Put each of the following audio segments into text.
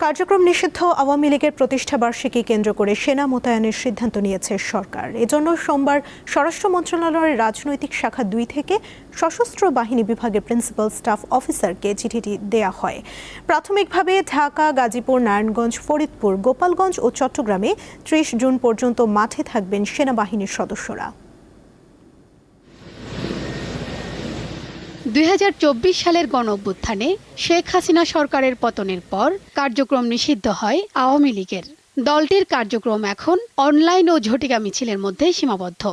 কার্যক্রম নিষিদ্ধ আওয়ামী লীগের প্রতিষ্ঠাবার্ষিকী কেন্দ্র করে সেনা মোতায়েনের সিদ্ধান্ত নিয়েছে সরকার। এজন্য সোমবার স্বরাষ্ট্র মন্ত্রণালয়ের রাজনৈতিক শাখা ২ থেকে সশস্ত্র বাহিনী বিভাগের প্রিন্সিপাল স্টাফ অফিসারকে চিঠিটি দেয়া হয়। প্রাথমিকভাবে ঢাকা, গাজীপুর, নারায়ণগঞ্জ, ফরিদপুর, গোপালগঞ্জ ও চট্টগ্রামে ৩০ জুন পর্যন্ত মাঠে থাকবেন সেনাবাহিনীর সদস্যরা। ২০২৪ সালের গণঅভ্যুত্থানে শেখ হাসিনা সরকারের পতনের পর কার্যক্রম নিষিদ্ধ হয় আওয়ামী লীগের। দলটির কার্যক্রম এখন অনলাইন ও ঝটিকা মিছিলের মধ্যে সীমাবদ্ধ।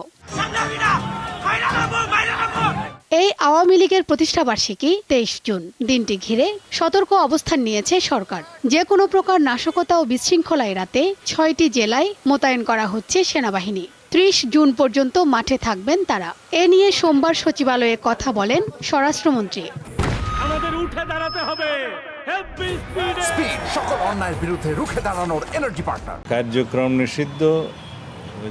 এই আওয়ামী লীগের প্রতিষ্ঠাবার্ষিকী ২৩ জুন। দিনটি ঘিরে সতর্ক অবস্থান নিয়েছে সরকার। যে কোনো প্রকার নাশকতা ও বিশৃঙ্খলা এড়াতে ৬টি জেলায় মোতায়েন করা হচ্ছে সেনাবাহিনী। ৩০ জুন পর্যন্ত মাঠে থাকবেন তারা। এ নিয়ে সোমবার সচিবালয়ে কথা বলেন স্বরাষ্ট্রমন্ত্রী। আমাদের উঠে দাঁড়াতে হবে, স্পিড সকল অন্যায়ের বিরুদ্ধে রুখে দাঁড়ানোর এনার্জি পার্টনার। কার্যক্রম নিষিদ্ধ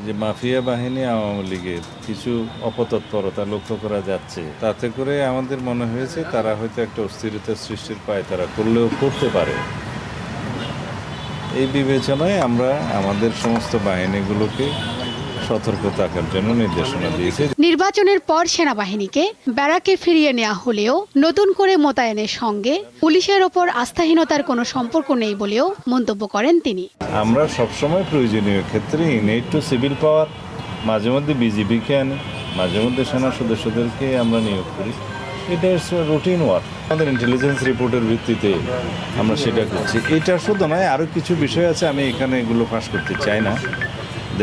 যে মাফিয়া বাহিনী আওয়ামী লীগের কিছু অপতৎপরতা লক্ষ্য করা যাচ্ছে, তাতে করে আমাদের মনে হয়েছে তারা হয়তো একটা অস্থিরতা সৃষ্টির পায়তারা করলেও করতে পারে। এই বিবেচনায় আমরা আমাদের সমস্ত বাহিনীগুলোকে সতর্ক থাকার জন্য নির্দেশনা দিয়েছে। নির্বাচনের পর সেনাবাহিনীকে ব্যারাকে ফিরিয়ে নেওয়া হলেও নতুন করে মোতায়েনের সঙ্গে পুলিশের ওপর আস্থাহীনতার কোনো সম্পর্ক নেই বলেও মন্তব্য করেন তিনি। আমরা সবসময় প্রয়োজনীয় ক্ষেত্রে ইনেট টু সিভিল পাওয়ার, মাঝে মধ্যে বিজিবিকে আনি, মাঝে মধ্যে সেনা সদস্যদেরকে আমরা নিয়োগ করি। এটা রুটিন ওয়ার্ক। আমাদের ইন্টেলিজেন্স রিপোর্টের ভিত্তিতে আমরা সেটা করছি। এটা শুধু নয়, আরও কিছু বিষয় আছে, আমি এখানে এগুলো ফাঁস করতে চাই না।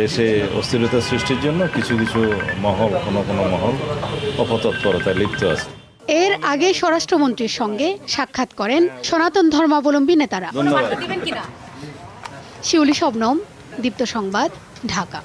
দেশে অস্থিরতা সৃষ্টির জন্য কিছু কিছু মহল, কোনো মহল অপতৎপরতায় লিপ্ত আছে। এর আগে স্বরাষ্ট্রমন্ত্রীর সঙ্গে সাক্ষাৎ করেন সনাতন ধর্মাবলম্বী নেতারা। ধন্যবাদ। শিউলি শবনম, দীপ্ত সংবাদ, ঢাকা।